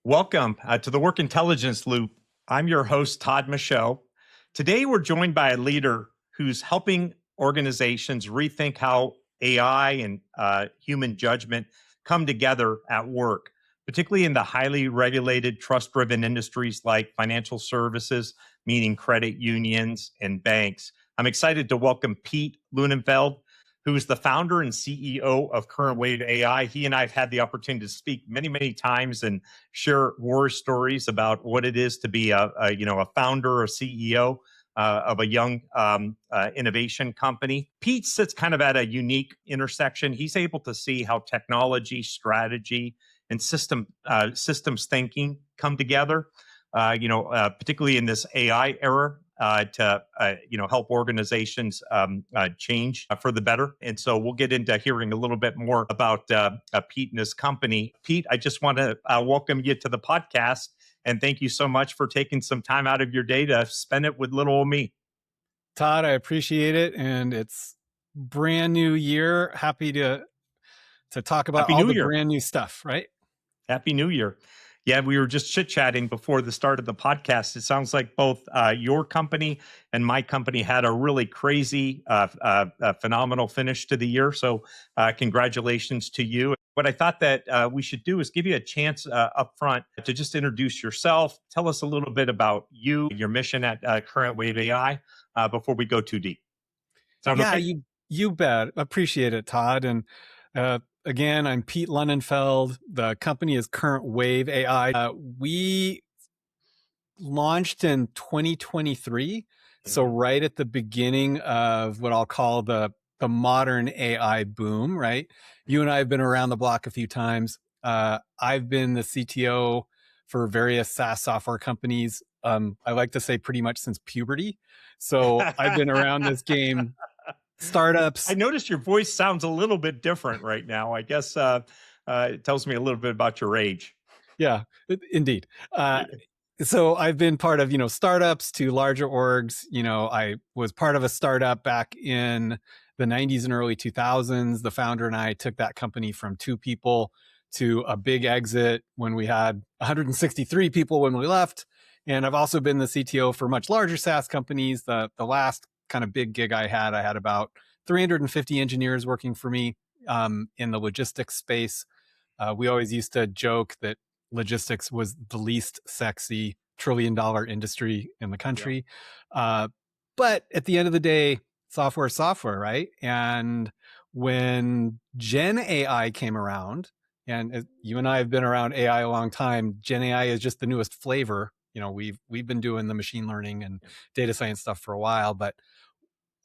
Welcome to the Work Intelligence Loop. I'm your host, Todd Michaud. Today, we're joined by a leader who's helping organizations rethink how AI and human judgment come together at work, particularly in the highly regulated, trust-driven industries like financial services, meaning credit unions and banks. I'm excited to welcome Pete Lunenfeld, who is the founder and CEO of CurrentWave AI. He and I have had the opportunity to speak many times and share war stories about what it is to be a founder or CEO of a young innovation company. Pete sits kind of at a unique intersection. He's able to see how technology, strategy, and systems thinking come together. Particularly in this AI era, to help organizations change for the better. And so we'll get into hearing a little bit more about Pete and his company. Pete, I just want to welcome you to the podcast and thank you so much for taking some time out of your day to spend it with little old me. Todd, I appreciate it, and it's brand new year. Happy to talk about Happy all New the Year. Brand new stuff, right? Happy New Year. Yeah, we were just chit-chatting before the start of the podcast. It sounds like both your company and my company had a really crazy, phenomenal finish to the year. So congratulations to you. What I thought that we should do is give you a chance up front to just introduce yourself. Tell us a little bit about you, your mission at CurrentWave AI before we go too deep. Sound okay? You bet. Appreciate it, Todd. And again, I'm Pete Lunenfeld. The company is CurrentWave AI. We launched in 2023, so right at the beginning of what I'll call the modern AI boom, right? You and I have been around the block a few times. I've been the CTO for various SaaS software companies. I like to say pretty much since puberty. So I've been around this game. Startups. I noticed your voice sounds a little bit different right now. I guess it tells me a little bit about your age. Yeah, indeed. So I've been part of, startups to larger orgs. I was part of a startup back in the 90s and early 2000s. The founder and I took that company from 2 people to a big exit when we had 163 people when we left. And I've also been the CTO for much larger SaaS companies. The last kind of big gig I had about 350 engineers working for me in the logistics space. We always used to joke that logistics was the least sexy trillion-dollar industry in the country. Yeah. But at the end of the day, software is software, right? And when Gen AI came around, and you and I have been around AI a long time, Gen AI is just the newest flavor. We've been doing the machine learning and data science stuff for a while, but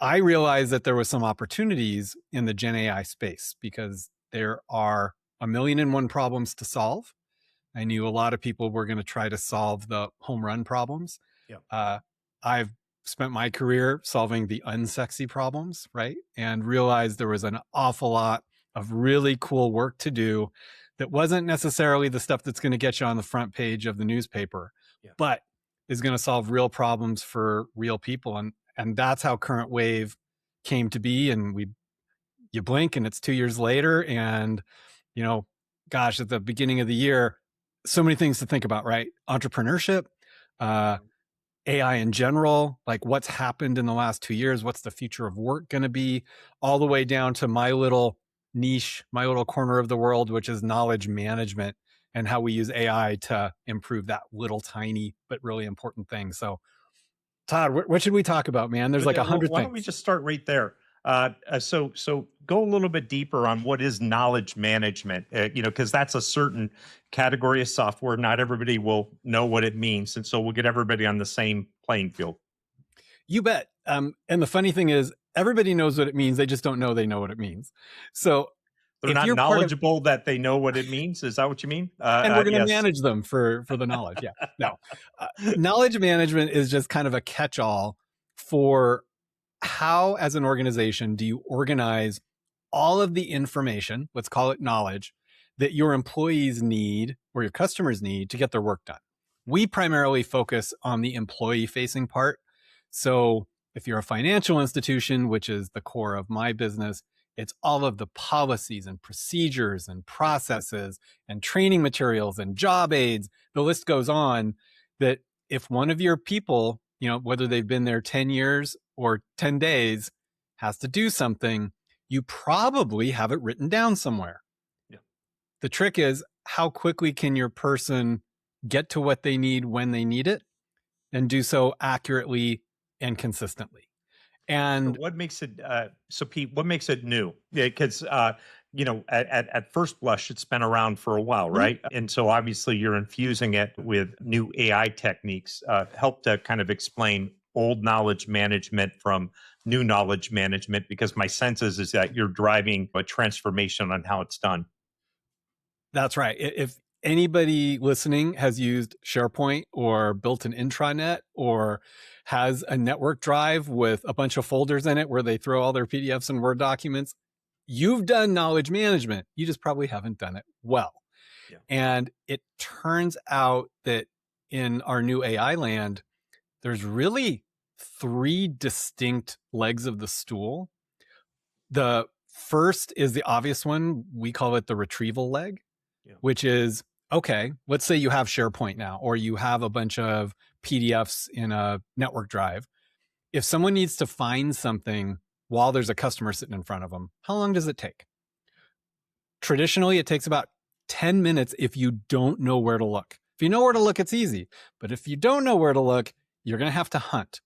I realized that there was some opportunities in the Gen AI space because there are 1,000,001 problems to solve. I knew a lot of people were going to try to solve the home run problems. Yeah. I've spent my career solving the unsexy problems, right? And realized there was an awful lot of really cool work to do that wasn't necessarily the stuff that's going to get you on the front page of the newspaper, but is going to solve real problems for real people. And that's how CurrentWave came to be. And you blink and it's 2 years later. And, gosh, at the beginning of the year, so many things to think about, right? Entrepreneurship, AI in general, like what's happened in the last 2 years, what's the future of work going to be, all the way down to my little niche, my little corner of the world, which is knowledge management and how we use AI to improve that little tiny but really important thing. So Todd, what should we talk about, man? There's like 100 things. Why don't we just start right there? So go a little bit deeper on what is knowledge management, because that's a certain category of software. Not everybody will know what it means. And so we'll get everybody on the same playing field. You bet. And the funny thing is everybody knows what it means. They just don't know they know what it means. So they're not knowledgeable that they know what it means. Is that what you mean? And we're going to manage them for the knowledge. Yeah. No, knowledge management is just kind of a catch-all for how, as an organization, do you organize all of the information, let's call it knowledge, that your employees need or your customers need to get their work done. We primarily focus on the employee-facing part. So if you're a financial institution, which is the core of my business, It's all of the policies and procedures and processes and training materials and job aids. The list goes on, that if one of your people, whether they've been there 10 years or 10 days, has to do something, you probably have it written down somewhere. Yeah. The trick is, how quickly can your person get to what they need when they need it, and do so accurately and consistently? And so what makes it so Pete, what makes it new? Because at first blush, it's been around for a while, right? And so obviously you're infusing it with new AI techniques. Help to kind of explain old knowledge management from new knowledge management, because my sense is that you're driving a transformation on how it's done. That's right. If anybody listening has used SharePoint or built an intranet or has a network drive with a bunch of folders in it where they throw all their PDFs and Word documents, you've done knowledge management. You just probably haven't done it well. Yeah. And it turns out that in our new AI land, there's really 3 distinct legs of the stool. The first is the obvious one. We call it the retrieval leg. Yeah. Which is, okay, let's say you have SharePoint now, or you have a bunch of PDFs in a network drive. If someone needs to find something while there's a customer sitting in front of them, how long does it take? Traditionally, it takes about 10 minutes if you don't know where to look. If you know where to look, it's easy. But if you don't know where to look, you're going to have to hunt.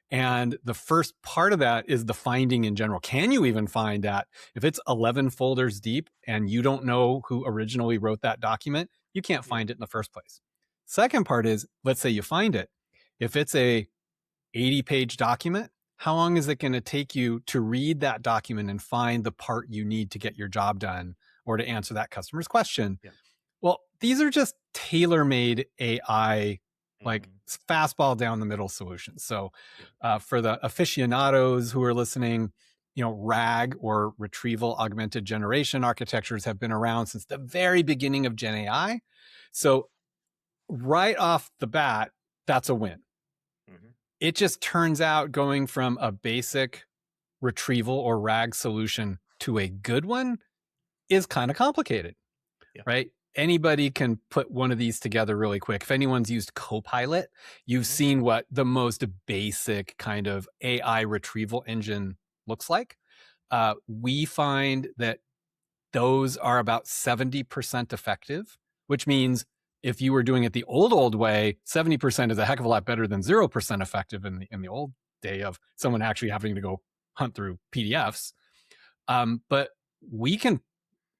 And the first part of that is the finding in general. Can you even find that? If it's 11 folders deep and you don't know who originally wrote that document, you can't find it in the first place. Second part is, let's say you find it. If it's a 80-page document, how long is it going to take you to read that document and find the part you need to get your job done or to answer that customer's question? Yeah. Well, these are just tailor-made AI, like fastball down the middle solutions. So for the aficionados who are listening, RAG, or retrieval augmented generation architectures, have been around since the very beginning of Gen AI. So right off the bat, that's a win. Mm-hmm. It just turns out going from a basic retrieval or RAG solution to a good one is kind of complicated, right? Anybody can put one of these together really quick. If anyone's used Copilot, you've seen what the most basic kind of AI retrieval engine looks like. We find that those are about 70% effective, which means if you were doing it the old way, 70% is a heck of a lot better than 0% effective in the old day of someone actually having to go hunt through PDFs. But we can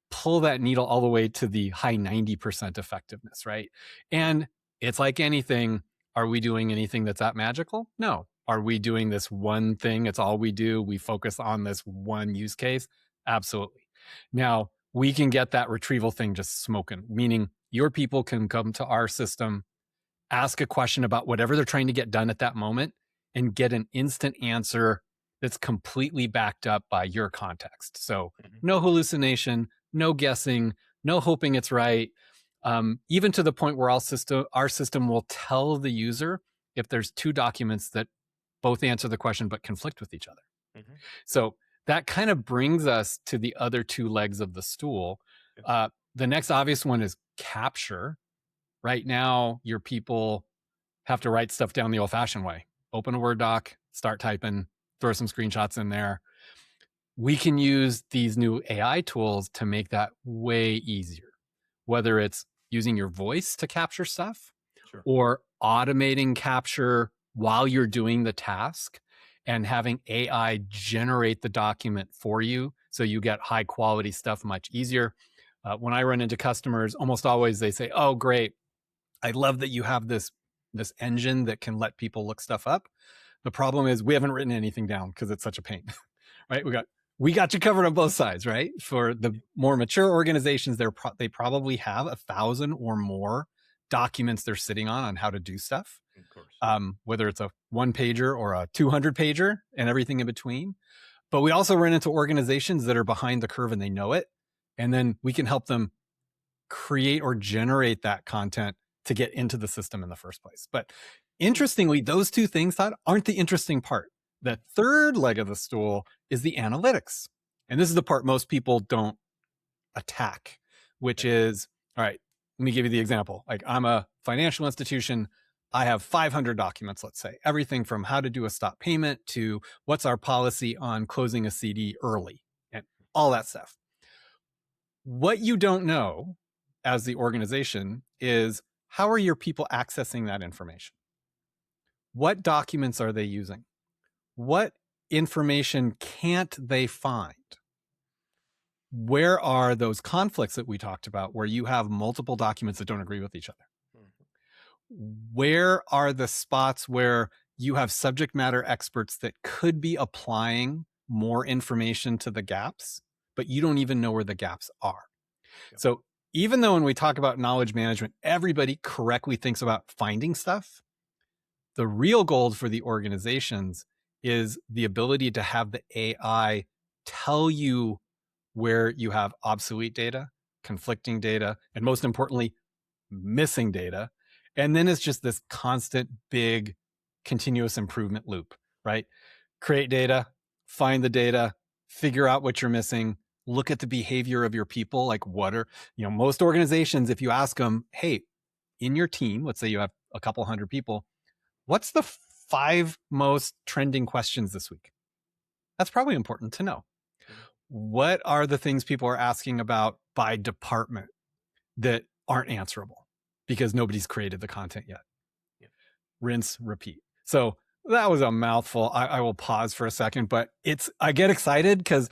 pull that needle all the way to the high 90% effectiveness, right? And it's like anything. Are we doing anything that's that magical? No. Are we doing this one thing? It's all we do. We focus on this one use case? Absolutely. Now, we can get that retrieval thing just smoking, meaning your people can come to our system, ask a question about whatever they're trying to get done at that moment, and get an instant answer that's completely backed up by your context. So no hallucination, no guessing, no hoping it's right. Even to the point where our system will tell the user if there's 2 documents that both answer the question but conflict with each other. Mm-hmm. So that kind of brings us to the other 2 legs of the stool. The next obvious one is capture. Right now, your people have to write stuff down the old-fashioned way. Open a Word doc, start typing, throw some screenshots in there. We can use these new AI tools to make that way easier, whether it's using your voice to capture stuff, sure, or automating capture while you're doing the task and having AI generate the document for you so you get high quality stuff much easier. When I run into customers, almost always they say, oh, great, I love that you have this engine that can let people look stuff up. The problem is we haven't written anything down because it's such a pain, right? We got you covered on both sides, right? For the more mature organizations, they probably have 1,000 or more documents they're sitting on how to do stuff. Of course. Whether it's a 1-pager or a 200-pager and everything in between. But we also run into organizations that are behind the curve and they know it. And then we can help them create or generate that content to get into the system in the first place. But interestingly, those 2 things, Todd, aren't the interesting part. The third leg of the stool is the analytics. And this is the part most people don't attack, which is, all right, let me give you the example. Like, I'm a financial institution. I have 500 documents, let's say, everything from how to do a stop payment to what's our policy on closing a CD early and all that stuff. What you don't know as the organization is, how are your people accessing that information? What documents are they using? What information can't they find? Where are those conflicts that we talked about where you have multiple documents that don't agree with each other? Where are the spots where you have subject matter experts that could be applying more information to the gaps, but you don't even know where the gaps are? Yeah. So even though when we talk about knowledge management, everybody correctly thinks about finding stuff, the real gold for the organizations is the ability to have the AI tell you where you have obsolete data, conflicting data, and most importantly, missing data. And then it's just this constant, big, continuous improvement loop, right? Create data, find the data, figure out what you're missing, look at the behavior of your people. Like, what are, most organizations, if you ask them, hey, in your team, let's say you have a couple hundred people, what's the 5 most trending questions this week? That's probably important to know. What are the things people are asking about by department that aren't answerable because nobody's created the content yet? Yeah. Rinse, repeat. So that was a mouthful. I will pause for a second, but I get excited because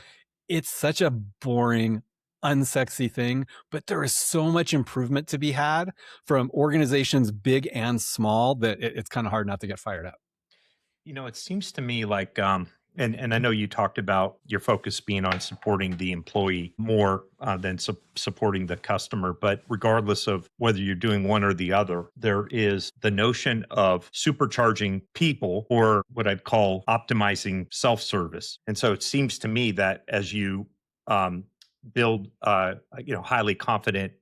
it's such a boring, unsexy thing, but there is so much improvement to be had from organizations big and small that it's kind of hard not to get fired up. It seems to me like, and I know you talked about your focus being on supporting the employee more than supporting the customer, but regardless of whether you're doing one or the other, there is the notion of supercharging people, or what I'd call optimizing self-service. And so it seems to me that as you build, highly confident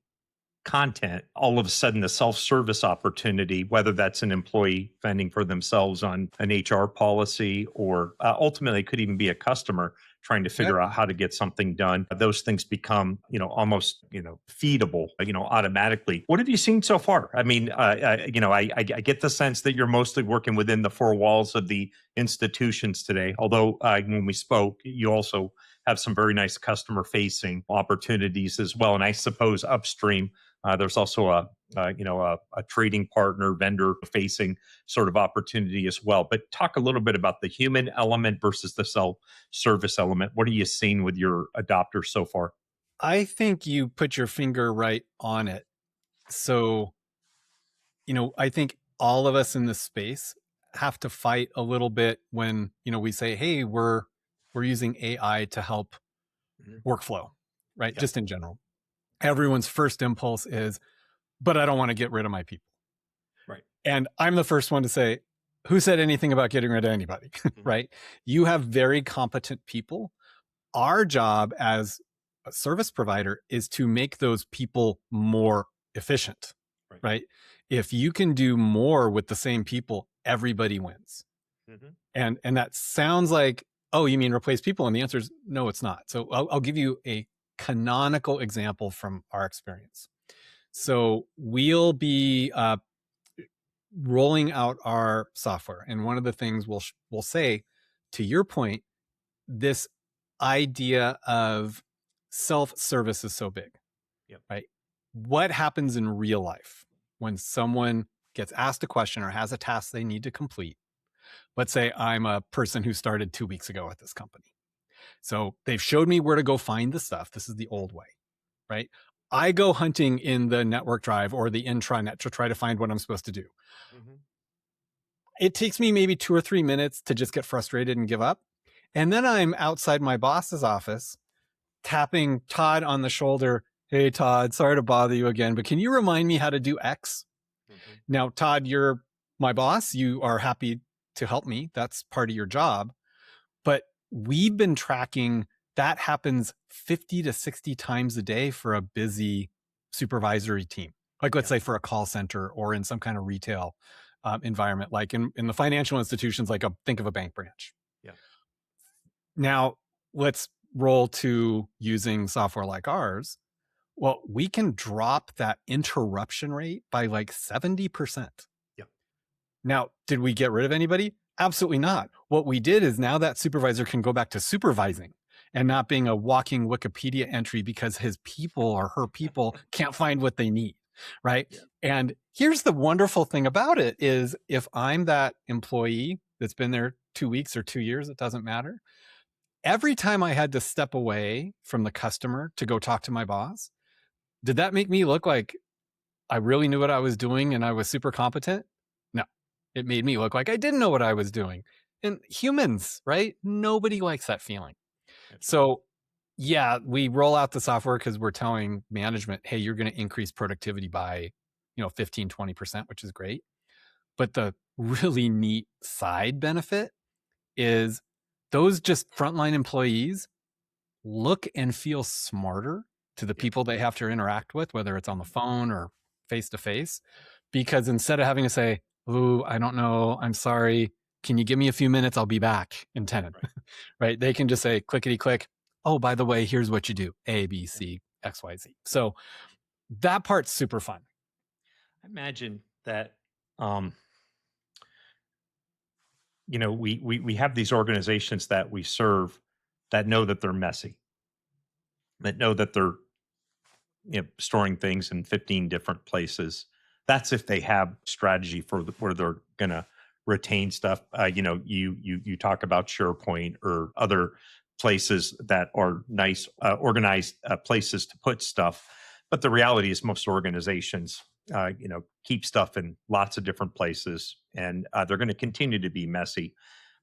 content, all of a sudden the self-service opportunity, whether that's an employee fending for themselves on an HR policy, or ultimately it could even be a customer trying to figure out how to get something done, those things become, almost, feedable, automatically. What have you seen so far? I mean, I get the sense that you're mostly working within the 4 walls of the institutions today. Although when we spoke, you also have some very nice customer facing opportunities as well. And I suppose upstream, there's also a trading partner, vendor facing sort of opportunity as well. But talk a little bit about the human element versus the self-service element. What are you seeing with your adopters so far? I think you put your finger right on it. So, I think all of us in this space have to fight a little bit when, we say, hey, we're using AI to help workflow, right? Yeah. Just in general. Everyone's first impulse is, but I don't want to get rid of my people. Right. And I'm the first one to say, who said anything about getting rid of anybody, right? You have very competent people. Our job as a service provider is to make those people more efficient, right? If you can do more with the same people, everybody wins. And that sounds like, oh, you mean replace people? And the answer is no, it's not. So I'll give you a canonical example from our experience. So we'll be rolling out our software, and one of the things we'll say, to your point, this idea of self-service is so big, right? What happens in real life when someone gets asked a question or has a task they need to complete? Let's say I'm a person who started 2 weeks ago at this company. So they've showed me where to go find the stuff. This is the old way, right? I go hunting in the network drive or the intranet to try to find what I'm supposed to do. It takes me maybe 2 or 3 minutes to just get frustrated and give up. And then I'm outside my boss's office tapping Todd on the shoulder. Hey, Todd, sorry to bother you again, but can you remind me how to do X? Now, Todd, you're my boss. You are happy to help me. That's part of your job. But we've been tracking that happens 50 to 60 times a day for a busy supervisory team. Like, let's say for a call center or in some kind of retail environment, like in the financial institutions, like think of a bank branch. Yeah. Now, let's roll to using software like ours, well, we can drop that interruption rate by like 70%. Yep. Now, did we get rid of anybody? Absolutely not. What we did is now that supervisor can go back to supervising and not being a walking Wikipedia entry because his people or her people can't find what they need, right? Yeah. And here's the wonderful thing about it is if I'm that employee that's been there 2 weeks or 2 years, it doesn't matter. Every time I had to step away from the customer to go talk to my boss, did that make me look like I really knew what I was doing and I was super competent? No, it made me look like I didn't know what I was doing. And humans, right? Nobody likes that feeling. So yeah, we roll out the software because we're telling management, hey, you're going to increase productivity by, 15, 20%, which is great. But the really neat side benefit is those just frontline employees look and feel smarter to the people they have to interact with, whether it's on the phone or face to face, because instead of having to say, "Ooh, I don't know, I'm sorry, can you give me a few minutes? I'll be back in 10." Right. Right? They can just say, clickety click. Oh, by the way, here's what you do: A, B, C, X, Y, Z. So that part's super fun. I imagine that, um, we have these organizations that we serve that know that they're messy, that know that they're storing things in 15 different places. That's if they have strategy for where they're going to retain stuff. You talk about SharePoint or other places that are nice, organized places to put stuff. But the reality is, most organizations, keep stuff in lots of different places, and they're going to continue to be messy.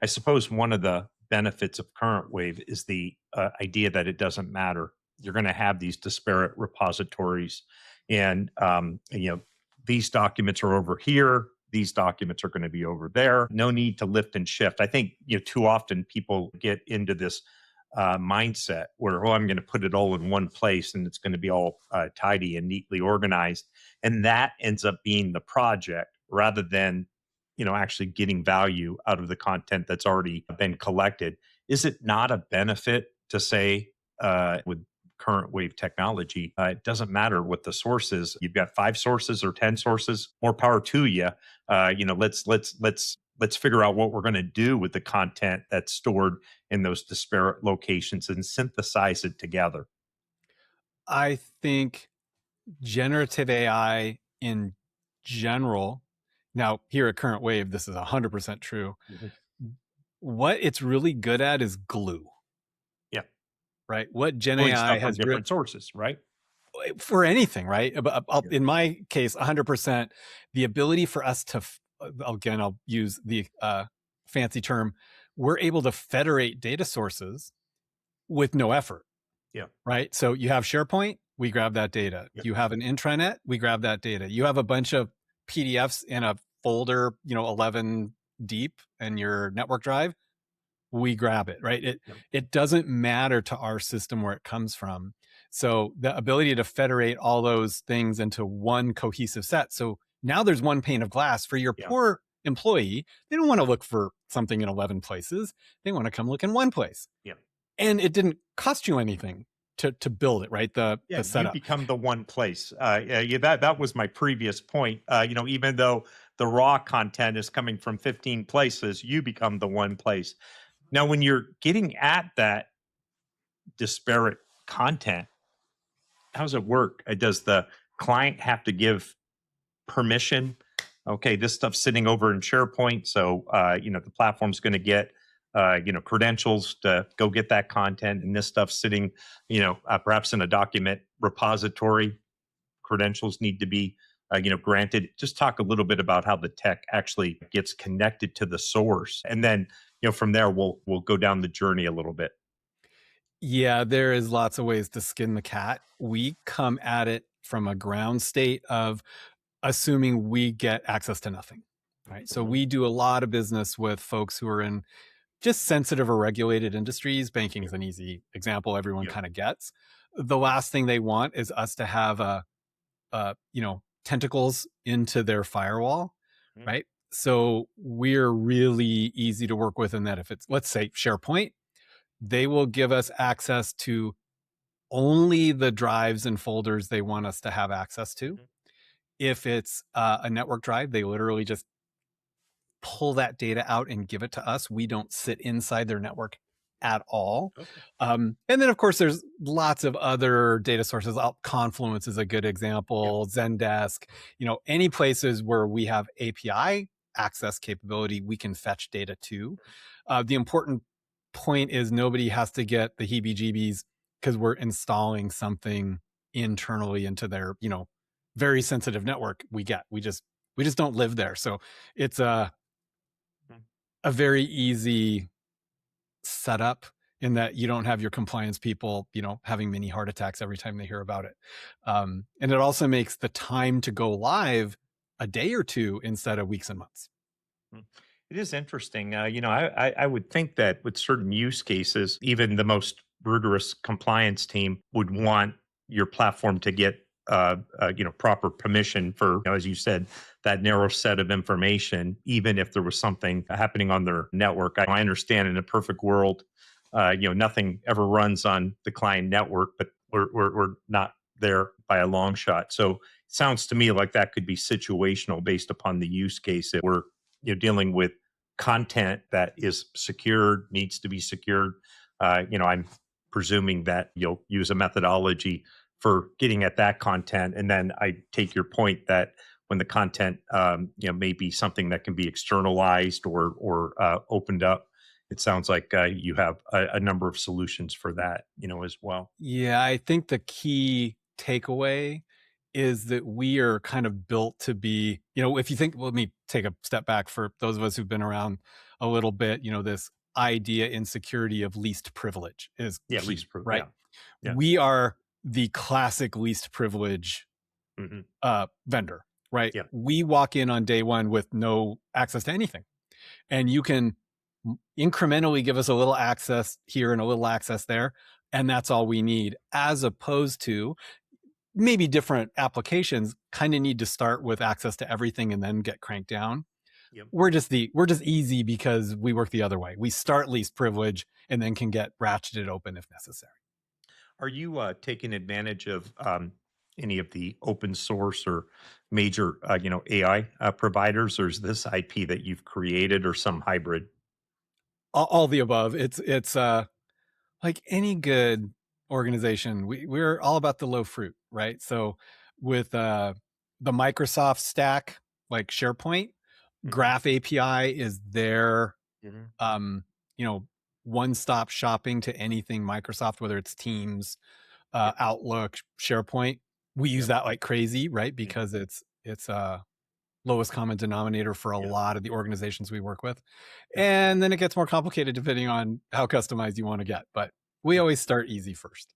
I suppose one of the benefits of CurrentWave is the idea that it doesn't matter. You're going to have these disparate repositories, and these documents are over here, these documents are going to be over there. No need to lift and shift. I think too often people get into this mindset where, I'm going to put it all in one place and it's going to be all tidy and neatly organized, and that ends up being the project rather than actually getting value out of the content that's already been collected. Is it not a benefit to say, with current wave technology, it doesn't matter what the source is? You've got 5 sources or 10 sources, more power to you. Let's figure out what we're going to do with the content that's stored in those disparate locations and synthesize it together. I think generative AI in general, now here at Current Wave, this is 100% true. What it's really good at is glue. Yeah. Right. What Gen Pulling AI stuff from has different sources, right? for anything, right? In my case, 100%, the ability for us to, again, I'll use the fancy term, we're able to federate data sources with no effort. Yeah. Right. So you have SharePoint, we grab that data. Yep. You have an intranet, we grab that data. You have a bunch of PDFs in a folder, 11 deep in your network drive, we grab it, right? It doesn't matter to our system where it comes from. So the ability to federate all those things into one cohesive set. So now there's one pane of glass for your poor employee. They don't want to look for something in 11 places. They want to come look in one place. Yeah. And it didn't cost you anything to build it, right? The setup. You become the one place. That was my previous point. Even though the raw content is coming from 15 places, you become the one place. Now, when you're getting at that disparate content, how does it work? Does the client have to give permission? Okay, this stuff's sitting over in SharePoint, so the platform's going to get credentials to go get that content, and this stuff's sitting perhaps in a document repository. Credentials need to be granted. Just talk a little bit about how the tech actually gets connected to the source, and then from there we'll go down the journey a little bit. Yeah, there is lots of ways to skin the cat. We come at it from a ground state of assuming we get access to nothing, right? So we do a lot of business with folks who are in just sensitive or regulated industries. Banking is an easy example everyone kind of gets. The last thing they want is us to have tentacles into their firewall, right? So we're really easy to work with in that if it's, let's say, SharePoint, they will give us access to only the drives and folders they want us to have access to. If it's a network drive, they literally just pull that data out and give it to us. We don't sit inside their network at all. Okay. And then, of course, there's lots of other data sources. Confluence is a good example, Zendesk, any places where we have API access capability, we can fetch data to. The important point is nobody has to get the heebie-jeebies because we're installing something internally into their, very sensitive network. We just don't live there. So it's a very easy setup in that you don't have your compliance people, having mini heart attacks every time they hear about it. And it also makes the time to go live a day or two instead of weeks and months. It is interesting. I would think that with certain use cases, even the most rigorous compliance team would want your platform to get proper permission for, as you said, that narrow set of information, even if there was something happening on their network. I understand in a perfect world, nothing ever runs on the client network, but we're not there by a long shot. So it sounds to me like that could be situational based upon the use case. If we're dealing with content that is secured, needs to be secured. I'm presuming that you'll use a methodology for getting at that content. And then I take your point that when the content, may be something that can be externalized or opened up, it sounds like you have a number of solutions for that, as well. Yeah, I think the key takeaway is that we are kind of built to be, if you think, let me take a step back for those of us who've been around a little bit, this idea in security of least privilege is key, least privilege, right? Yeah. We are the classic least privilege vendor, right? Yeah. We walk in on day one with no access to anything. And you can incrementally give us a little access here and a little access there. And that's all we need, as opposed to maybe different applications kind of need to start with access to everything and then get cranked down. Yep. We're just easy because we work the other way. We start least privilege and then can get ratcheted open if necessary. Are you taking advantage of any of the open source or major, AI providers, or is this IP that you've created or some hybrid? All the above. It's like any good organization, we're all about the low fruit, right? So with the Microsoft stack, like SharePoint, Graph API is their one-stop shopping to anything Microsoft, whether it's Teams, Outlook, SharePoint. We use that like crazy, right? Because it's lowest common denominator for a lot of the organizations we work with. And then it gets more complicated depending on how customized you want to get. But we always start easy first.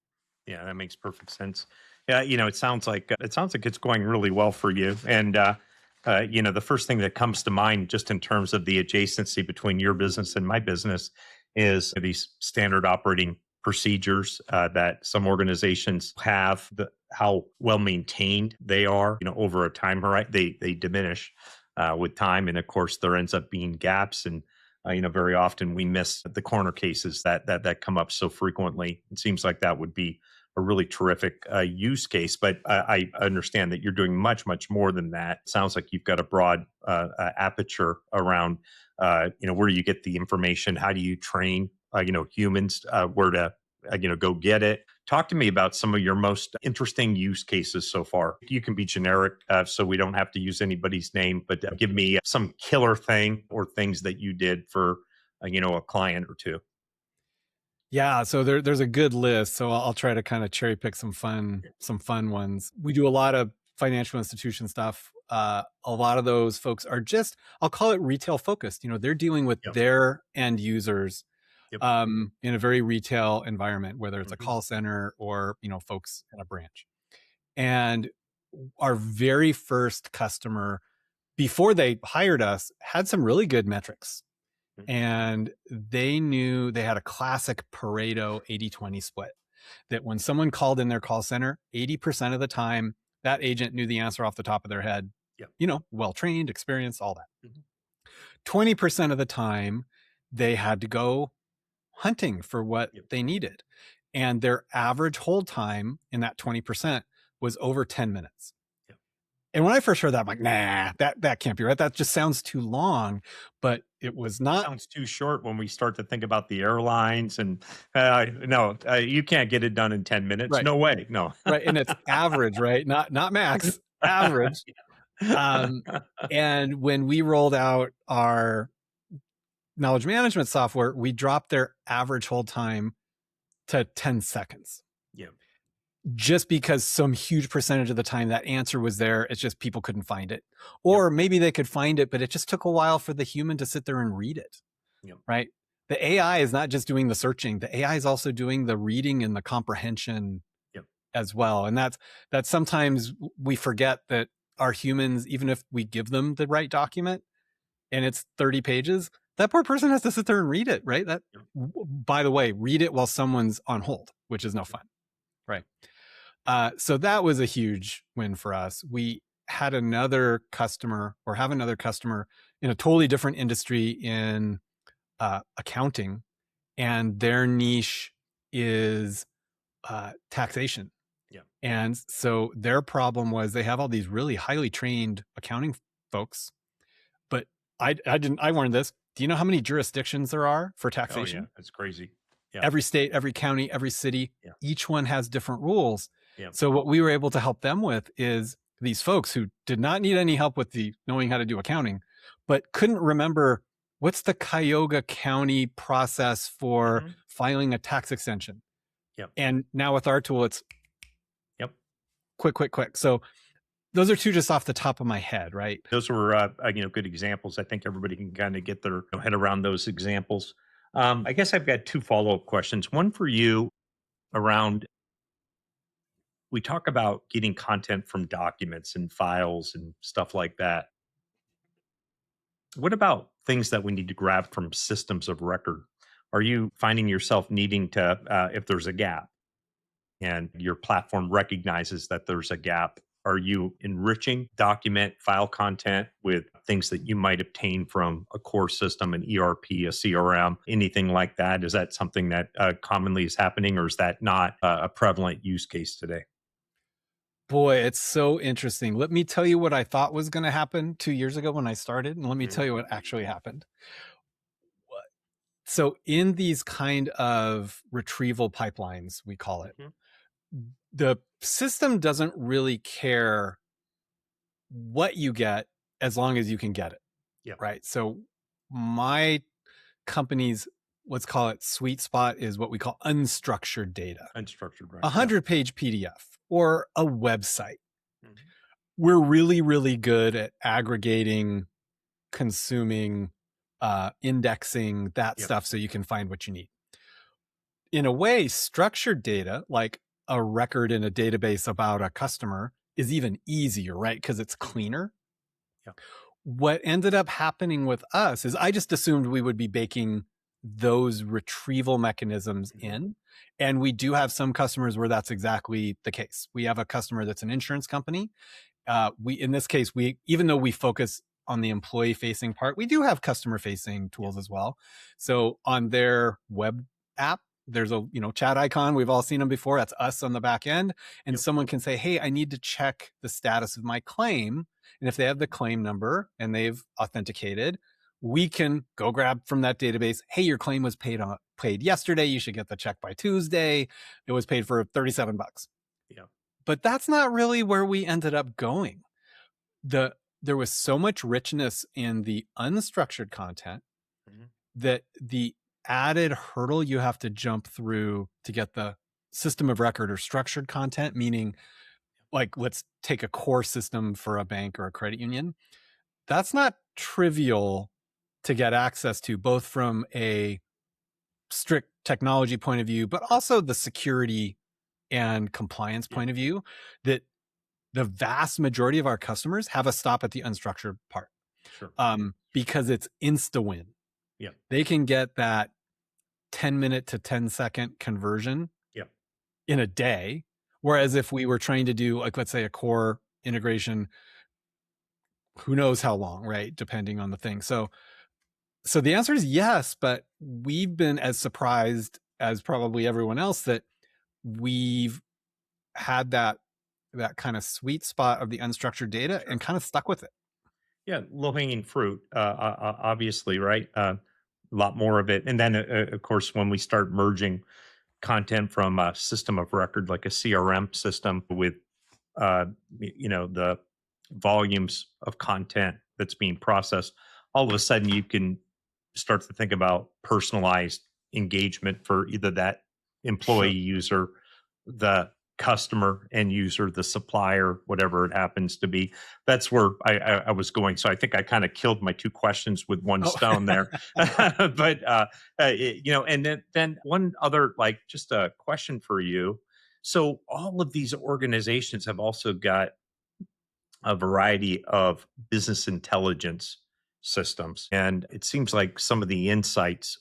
Yeah, that makes perfect sense. Yeah, it sounds like it's going really well for you. And the first thing that comes to mind, just in terms of the adjacency between your business and my business, is these standard operating procedures that some organizations have. How well maintained they are, over a time horizon, they diminish with time, and of course there ends up being gaps. And very often we miss the corner cases that come up so frequently. It seems like that would be a really terrific use case, but I understand that you're doing much, much more than that. It sounds like you've got a broad aperture around, where you get the information, how do you train, humans, where to, go get it. Talk to me about some of your most interesting use cases so far. You can be generic, so we don't have to use anybody's name, but give me some killer thing or things that you did for, a client or two. Yeah, so there's a good list. So I'll try to kind of cherry pick some fun ones. We do a lot of financial institution stuff. A lot of those folks are just, I'll call it retail focused. They're dealing with their end users in a very retail environment, whether it's a call center or, folks in a branch. And our very first customer, before they hired us, had some really good metrics. And they knew they had a classic Pareto 80-20 split, that when someone called in their call center, 80% of the time, that agent knew the answer off the top of their head, well-trained, experienced, all that. 20% of the time, they had to go hunting for what Yep. they needed. And their average hold time in that 20% was over 10 minutes. Yep. And when I first heard that, I'm like, nah, that can't be right. That just sounds too long. But it was not. Sounds too short when we start to think about the airlines and no, you can't get it done in 10 minutes. Right. No way. No. Right. And it's average, right? Not max, average. And when we rolled out our knowledge management software, we dropped their average hold time to 10 seconds. Yeah. Just because some huge percentage of the time that answer was there, it's just people couldn't find it. Or maybe they could find it, but it just took a while for the human to sit there and read it. Yep. Right? The AI is not just doing the searching. The AI is also doing the reading and the comprehension as well. And that's sometimes we forget that our humans, even if we give them the right document and it's 30 pages, that poor person has to sit there and read it, right? That, by the way, read it while someone's on hold, which is no fun, right? So that was a huge win for us. We had another customer, or have another customer in a totally different industry in accounting, and their niche is taxation. Yeah. And so their problem was they have all these really highly trained accounting folks, but I learned this. Do you know how many jurisdictions there are for taxation? Oh, yeah. That's crazy. Yeah. Every state, every county, every city, each one has different rules. Yeah. So what we were able to help them with is these folks who did not need any help with the knowing how to do accounting, but couldn't remember what's the Cuyahoga County process for filing a tax extension. Yep. And now with our tool, it's quick. So those are two just off the top of my head, right? Those were good examples. I think everybody can kind of get their head around those examples. I guess I've got two follow-up questions. One for you around, we talk about getting content from documents and files and stuff like that. What about things that we need to grab from systems of record? Are you finding yourself needing to, if there's a gap and your platform recognizes that there's a gap, are you enriching document file content with things that you might obtain from a core system, an ERP, a CRM, anything like that? Is that something that commonly is happening, or is that not a prevalent use case today? Boy, it's so interesting. Let me tell you what I thought was going to happen 2 years ago when I started, and let me tell you what actually happened. So in these kind of retrieval pipelines, we call it, the system doesn't really care what you get as long as you can get it. Yeah. Right. So my company's, let's call it sweet spot, is what we call unstructured data. Unstructured, right? 100-page PDF or a website. We're really, really good at aggregating, consuming, indexing that stuff so you can find what you need. In a way, structured data, like a record in a database about a customer, is even easier, right? Because it's cleaner. Yeah. What ended up happening with us is I just assumed we would be baking those retrieval mechanisms in. And we do have some customers where that's exactly the case. We have a customer that's an insurance company. In this case, even though we focus on the employee facing part, we do have customer facing tools as well. So on their web app, there's a chat icon. We've all seen them before. That's us on the back end. And someone can say, hey, I need to check the status of my claim. And if they have the claim number and they've authenticated, we can go grab from that database, hey, your claim was paid yesterday. You should get the check by Tuesday. It was paid for $37. Yeah. But that's not really where we ended up going. There was so much richness in the unstructured content that the added hurdle you have to jump through to get the system of record or structured content, meaning like, let's take a core system for a bank or a credit union. That's not trivial to get access to, both from a strict technology point of view, but also the security and compliance point of view, that the vast majority of our customers have a stop at the unstructured part. Sure. Because it's insta-win. Yeah. They can get that 10-minute to 10-second conversion in a day. Whereas if we were trying to do, like, let's say a core integration, who knows how long, right? Depending on the thing. So So the answer is yes, but we've been as surprised as probably everyone else that we've had that kind of sweet spot of the unstructured data Sure. and kind of stuck with it. Yeah, low-hanging fruit, obviously, right? A lot more of it. And then, of course, when we start merging content from a system of record like a CRM system with the volumes of content that's being processed, all of a sudden you can start to think about personalized engagement for either that employee Sure. user, the customer end user, the supplier, whatever it happens to be. That's where I was going. So I think I kind of killed my two questions with one Oh, stone there. But and then one other, like, just a question for you. So all of these organizations have also got a variety of business intelligence systems. And it seems like some of the insights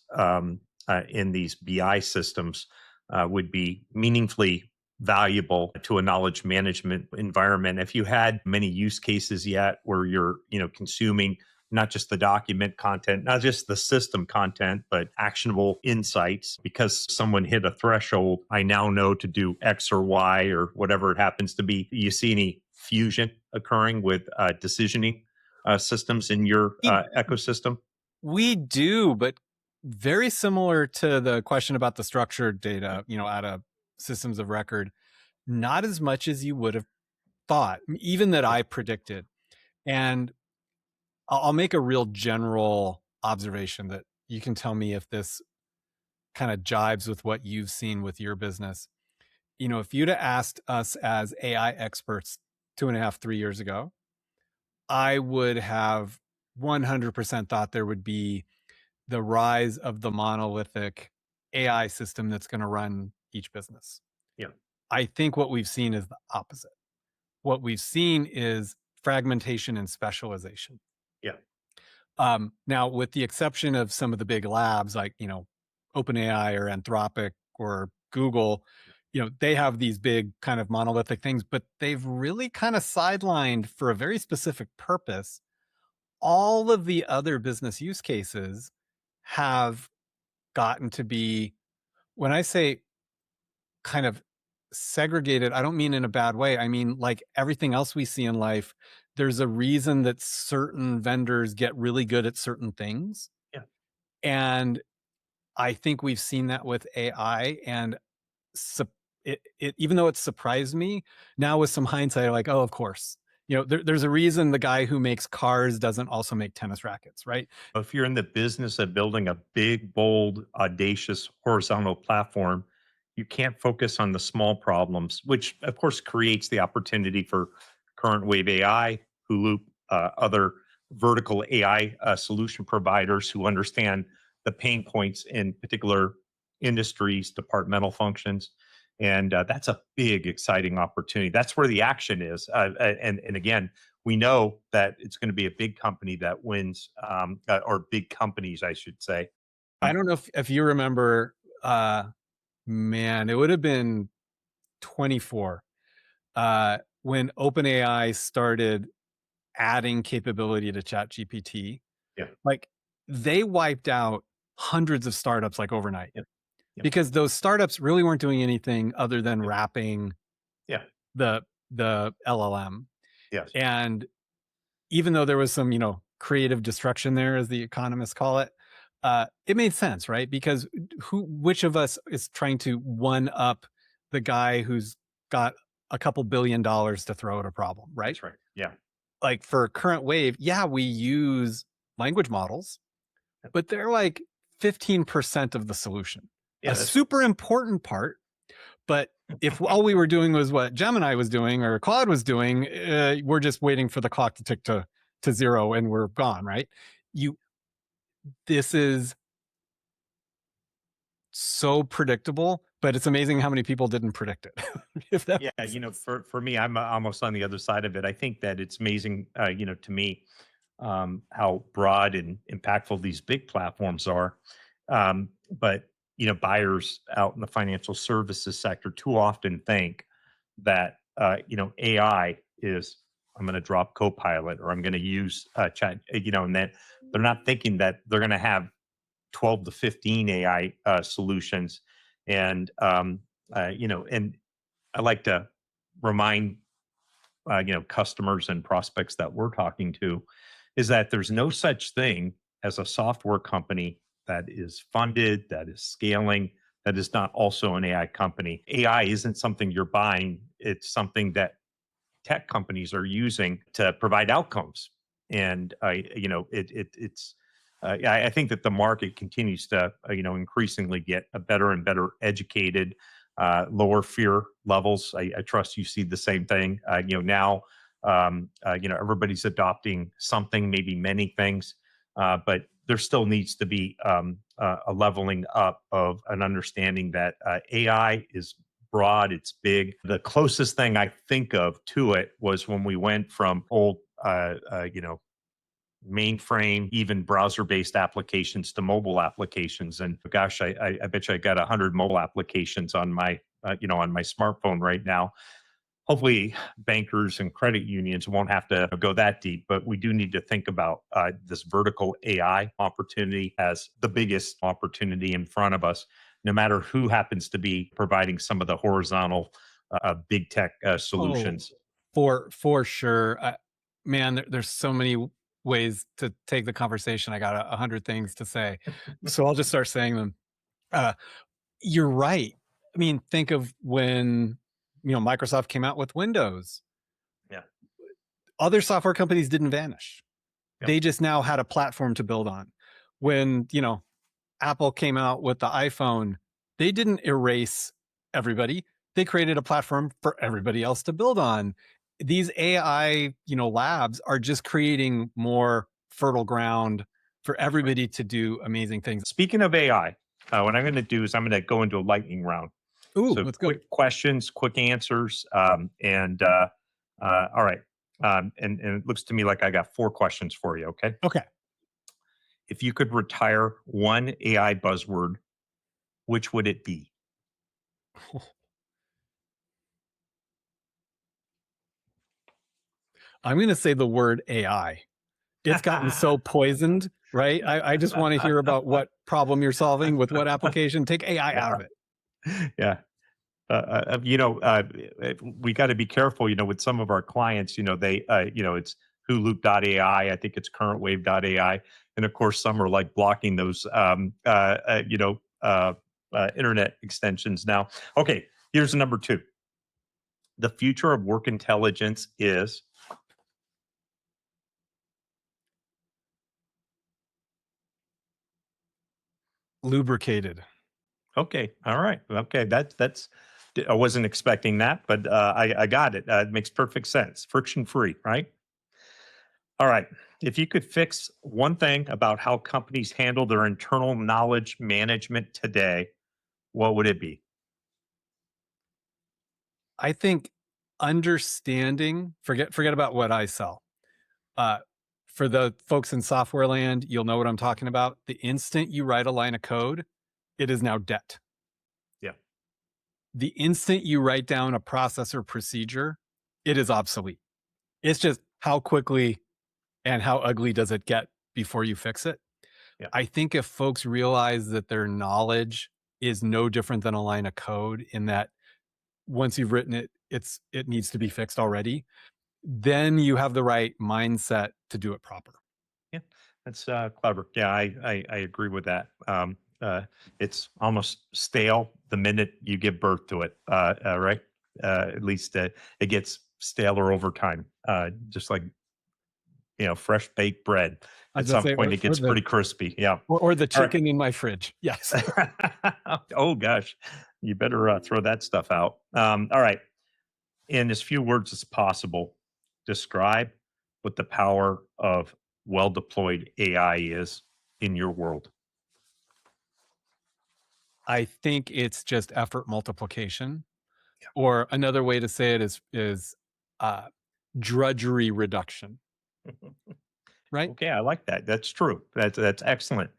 in these BI systems would be meaningfully valuable to a knowledge management environment. If you had many use cases yet where you're, consuming not just the document content, not just the system content, but actionable insights because someone hit a threshold. I now know to do X or Y or whatever it happens to be. You see any fusion occurring with decisioning systems in your ecosystem? we do, but very similar to the question about the structured Yeah. data, out of systems of record, not as much as you would have thought, even that Yeah. I predicted. And I'll make a real general observation that you can tell me if this kind of jives with what you've seen with your business. If you'd have asked us as AI experts 2.5, 3 years ago, I would have 100% thought there would be the rise of the monolithic AI system that's going to run each business. Yeah. I think what we've seen is the opposite. What we've seen is fragmentation and specialization. Yeah. Now, with the exception of some of the big labs like, OpenAI or Anthropic or Google, they have these big kind of monolithic things, but they've really kind of sidelined for a very specific purpose. All of the other business use cases have gotten to be, when I say kind of segregated, I don't mean in a bad way. I mean, like everything else we see in life, there's a reason that certain vendors get really good at certain things. Yeah. And I think we've seen that with AI and even though it surprised me, now with some hindsight, I'm like, oh, of course. There's a reason the guy who makes cars doesn't also make tennis rackets, right? If you're in the business of building a big, bold, audacious horizontal platform, you can't focus on the small problems, which of course creates the opportunity for CurrentWave AI, Hulu, other vertical AI solution providers who understand the pain points in particular industries, departmental functions. And that's a big, exciting opportunity. That's where the action is. And again, we know that it's going to be a big company that wins, or big companies, I should say. I don't know if you remember, man, it would have been 24 when OpenAI started adding capability to ChatGPT. Yeah, Like they wiped out hundreds of startups like overnight yeah, yeah, because those startups really weren't doing anything other than yeah, wrapping yeah, the LLM. yes. And even though there was some, creative destruction there, as the economists call it, it made sense, right? Because which of us is trying to one up the guy who's got a couple $1 billion to throw at a problem, right? That's right. Yeah, Like for current wave, yeah, we use language models, yeah, but they're like 15% of the solution. A yeah, that's right. super important part, but if all we were doing was what Gemini was doing or Claude was doing, we're just waiting for the clock to tick to zero and we're gone, right? You This is so predictable, but it's amazing how many people didn't predict it. If that Yeah, makes sense. for me, I'm almost on the other side of it. I think that it's amazing, to me, how broad and impactful these big platforms are. But buyers out in the financial services sector too often think that AI is, I'm going to drop Copilot or I'm going to use chat, and that They're not thinking that they're going to have 12 to 15 AI solutions. And, and I like to remind, customers and prospects that we're talking to is that there's no such thing as a software company that is funded, that is scaling, that is not also an AI company. AI isn't something you're buying. It's something that tech companies are using to provide outcomes. And I think that the market continues to increasingly get a better and better educated, lower fear levels. I trust you see the same thing. Now everybody's adopting something, maybe many things, but there still needs to be a leveling up of an understanding that AI is broad, it's big. The closest thing I think of to it was when we went from old, mainframe, even browser-based applications to mobile applications. And gosh, I bet you I got 100 mobile applications on my, on my smartphone right now. Hopefully, bankers and credit unions won't have to go that deep, but we do need to think about this vertical AI opportunity as the biggest opportunity in front of us, no matter who happens to be providing some of the horizontal big tech solutions. For sure. Man, there's so many ways to take the conversation. I got 100 things to say. So I'll just start saying them. You're right. I mean, think of when, Microsoft came out with Windows. Yeah. Other software companies didn't vanish. Yep. They just now had a platform to build on. When, Apple came out with the iPhone, they didn't erase everybody. They created a platform for everybody else to build on. These AI, labs are just creating more fertile ground for everybody to do amazing things. Speaking of AI, what I'm going to do is I'm going to go into a lightning round. Ooh, So let's go. quick questions, quick answers, all right. And it looks to me like I got 4 questions for you. Okay. Okay. If you could retire one AI buzzword, which would it be? I'm going to say the word AI. It's gotten so poisoned, right? I just want to hear about what problem you're solving with what application. Take AI out of it. Yeah. We got to be careful, with some of our clients, they, it's HuluLoop.ai. I think it's CurrentWave.ai. And of course, some are like blocking those, internet extensions now. Okay. Here's number 2. The future of work intelligence is Lubricated. okay. All right. Okay. That's, I wasn't expecting that, but I got it. It makes perfect sense. Friction free, right? All right. If you could fix one thing about how companies handle their internal knowledge management today, what would it be? I think understanding, forget about what I sell. For the folks in software land, you'll know what I'm talking about. The instant you write a line of code, it is now debt. Yeah. The instant you write down a process or procedure, it is obsolete. It's just how quickly and how ugly does it get before you fix it? Yeah. I think if folks realize that their knowledge is no different than a line of code, in that once you've written it, it needs to be fixed already, then you have the right mindset to do it proper. Yeah. That's clever. Yeah, I agree with that. It's almost stale the minute you give birth to it, right? At least it gets staler over time, just like fresh baked bread. At some point, it gets pretty crispy. Yeah. Or the chicken in my fridge. Yes. Oh gosh, you better throw that stuff out. All right. In as few words as possible, describe what the power of well deployed AI is in your world. I think it's just effort multiplication. Yeah. Or another way to say it is drudgery reduction. Right? Okay, I like that. That's true. That's excellent.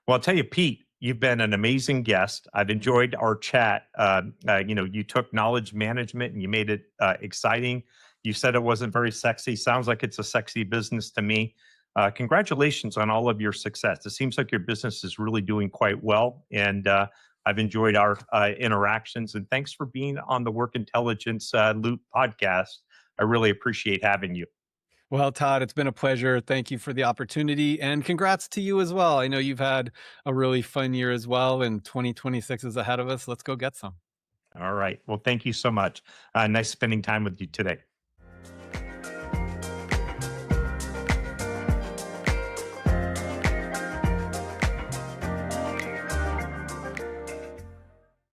Well, I'll tell you, Pete, you've been an amazing guest. I've enjoyed our chat. You took knowledge management and you made it exciting. You said it wasn't very sexy. Sounds like it's a sexy business to me. Congratulations on all of your success. It seems like your business is really doing quite well, and I've enjoyed our interactions. And thanks for being on the Work Intelligence Loop podcast. I really appreciate having you. Well, Todd, it's been a pleasure. Thank you for the opportunity, and congrats to you as well. I know you've had a really fun year as well, and 2026 is ahead of us. Let's go get some. All right. Well, thank you so much. Nice spending time with you today.